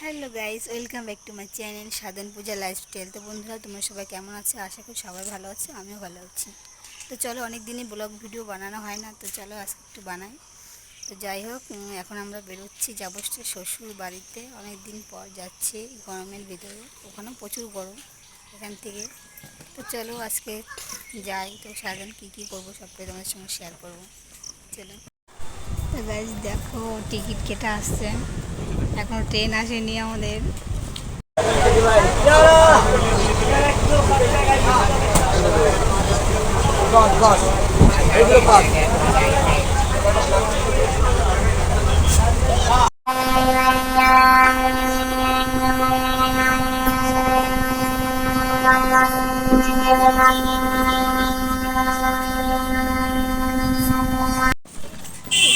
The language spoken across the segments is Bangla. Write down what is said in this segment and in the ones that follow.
Hello guys, welcome back to my channel Sadhan Puja lifestyle. তো বন্ধুরা, তোমরা সবাই কেমন আছো? আশা করি সবাই ভালো আছে, আমিও ভালো আছি। তো চলো, অনেক দিনই ব্লগ ভিডিও বানানো হয় না, তো চলো আজকে একটু বানাই। তো যাই হোক, এখন আমরা বেরোচ্ছি, যাবো শ্বশুর বাড়িতে। অনেক দিন পর যাচ্ছি গরমের ভিতরে, ওখানেও প্রচুর গরম এখান থেকে। তো চলো আজকে যাই। তো সারাদিন কী করবো সবটাই তোমাদের সঙ্গে শেয়ার করবো। চলো। তো গাইস দেখো, টিকিট কেটে আসছে, এখনও ট্রেন আসেনি আমাদের।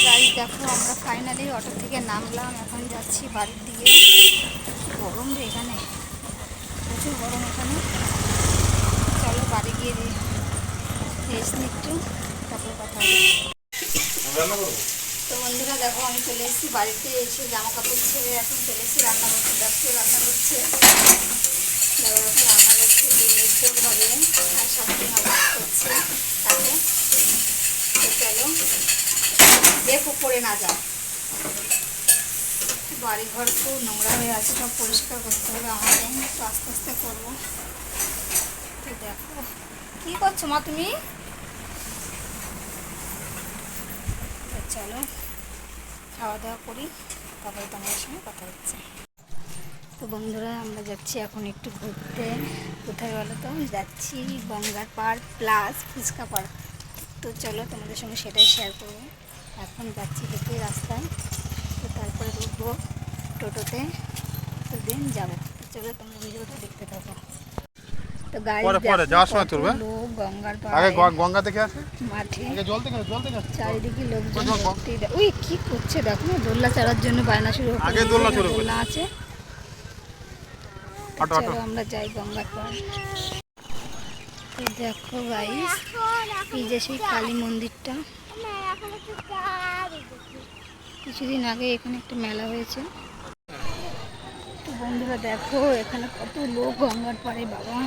গাড়ি দেখো, আমরা ফাইনালি অটো থেকে নামলাম, এখন যাচ্ছি বাড়ির দিকে। গরম রে এখানে, প্রচুর গরম এখানে। চলো বাড়ি গিয়ে রেস্ট নিই একটু, তারপরে কথা হবে। তো বন্ধুরা দেখো, আমি চলে এসেছি বাড়িতে। এসে জামা কাপড় ছেড়ে এখন চলে এসেছি রান্না করতে। দেখো রান্না করছে, দেখো এখন রান্না করছে ডিমের ঝোল হবে, আর শাশুড়ি মা করছে তাকে। তো চলো, দেখো পড়ে না যায়। বাড়ি ঘর খুব নোংরা হয়ে আছে, সব পরিষ্কার করতে হবে আমাকে, তো আস্তে আস্তে করবো। তো দেখো, কী করছো মা তুমি? তো চলো খাওয়া দাওয়া করি, তারপরে তোমাদের সঙ্গে কথা হচ্ছে। তো বন্ধুরা, আমরা যাচ্ছি এখন একটু ঘুরতে। কোথায় বলো তো? যাচ্ছি গঙ্গার পাড় প্লাস ফুচকা পাড়। তো চলো তোমাদের সঙ্গে সেটাই শেয়ার করবো। এখন যাচ্ছি হেঁটে রাস্তায়, তো তারপরে উঠবো টোটোতে, তো দিন যাবো। চলো তোমরা ভিডিওটা দেখতে থাকো। তো গাড়ি যাওয়ার সময় তুলবে লোক গঙ্গার পাড়ে, গঙ্গা দেখে আসে মাঠে জল থেকে চারিদিকে লোকজন ভর্তি। ওই কি করছে দেখো না, দোলনা চড়ার জন্য বায়না শুরু আগে দোলনা শুরু দোলনা আছে। চলো আমরা যাই গঙ্গার পাড়। তো দেখো গাইস, এই যে সেই কালী মন্দিরটা, কিছুদিন আগে এখানে একটা মেলা হয়েছে। তো বন্ধুরা দেখো, এখানে কত লোক গঙ্গার পাড়ে, বাবা।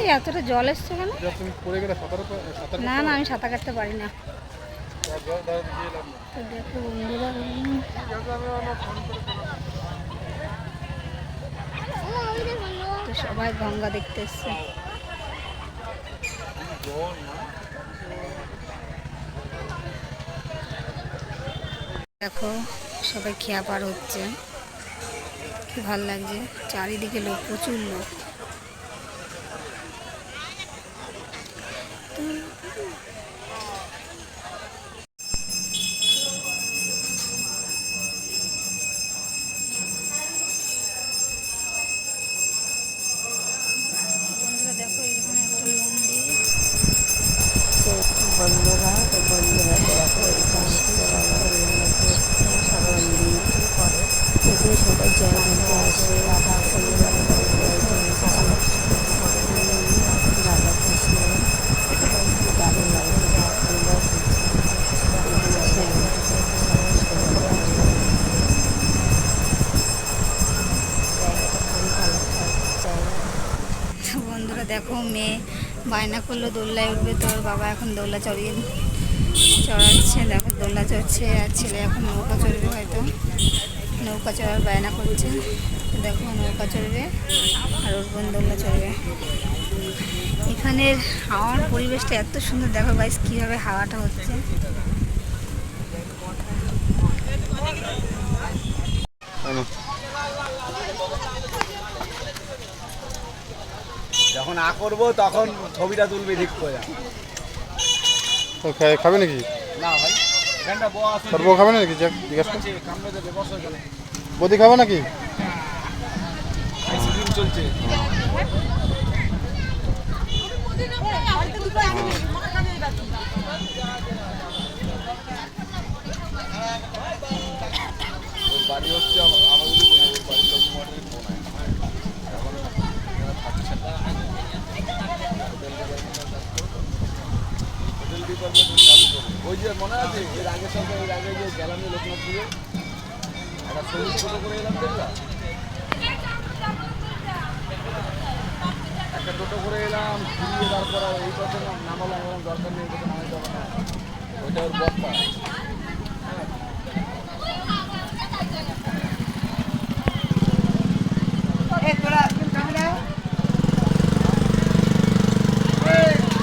এই এতটা জল এসছে কেন? না না, আমি সাঁতার কাটতে পারি না। তো দেখো বন্ধুরা, তো সবাই গঙ্গা দেখতে এসছে। দেখো সবাই খেয়া পার হচ্ছে, কি ভাল লাগছে, চারিদিকে লোক, প্রচুর লোক। বন্ধুরা দেখো, এখানে একটা মন্দির। তো বন্ধুরা দেখো, এটা হচ্ছে মন্দির। এখানে সবাই জল ঢালতে আসে, রাধা কৃষ্ণ দারুণ লাগে। তো বন্ধুরা দেখো, মেয়ে বায়না করলো দোল্লায় উঠবে, তো ওর বাবা এখন দোল্লা চড়াচ্ছে। দেখো দোল্লা চড়ছে, আর ছেলে এখন নৌকা চড়বে, হয়তো নৌকা চড়ার বায়না করছে। দেখো নৌকা চড়বে, আর ওর বোন দোল্লা চড়বে। এখানের হাওয়ার পরিবেশটা এত সুন্দর, দেখো গাইস কীভাবে হাওয়াটা হচ্ছে। যখন করবো তখন ছবিটা তুলবি ঠিক করে। খাবে নাকি? না ভাই, তোর বউ খাবে নাকি? জিজ্ঞাসা বৌদি খাবে নাকি? আইসক্রিম চলছে। বাড়ি হচ্ছে আমাদের বাড়ির লোক থাকছে না। ডিপার্টমেন্টের কাজ করে। ওই যে মনে আছে এর আগে সরকার এর আগে যে গেলাম যে লোকনাথপুরে একটা সবুজ ছোটো করে এলাম দেখলাম, একটা টোটো করে এলাম ঘুরিয়ে তারপর এই কথা নামালাম, এরকম দরকার নেই, এটা নামাই যাবে না, ওইটা ওর বক্তা।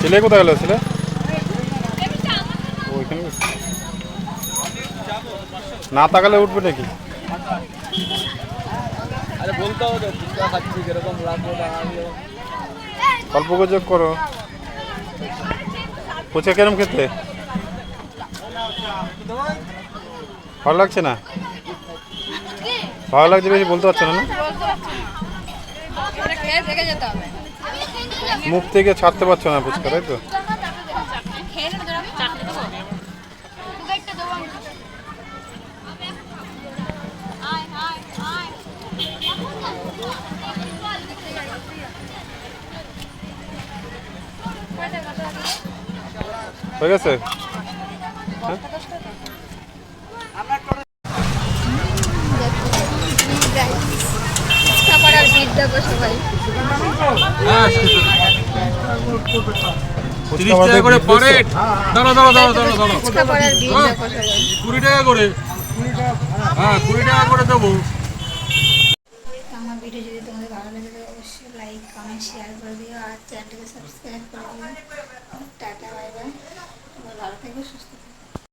ছেলে কোথায় গেল ছেলে? ওইখানে না তাকালে উঠবে নাকি? আরে বলতে হবে ফুচকা খাচ্ছি কিরকম লাগলো দাঁড়ালো। অল্প যোগ করো। ফুচকা কেরম খেতে? ভালো লাগছে না? ভালো লাগছে বেশি বলতে পারছো না? মুখ থেকে ছাড়তে পারছো না ফুচকা, তাই তো? হয়ে গেছে? হ্যাঁ? ফুচকা পাড়ার ভিড় দেখো সবাই। ফুচকা বাদে করে কি পরে দেখছো? দাঁড়ো ফুচকা পাড়ার ভিড় দেখো সবাই। 20 টাকা করে, হ্যাঁ 20 টাকা করে দেবো।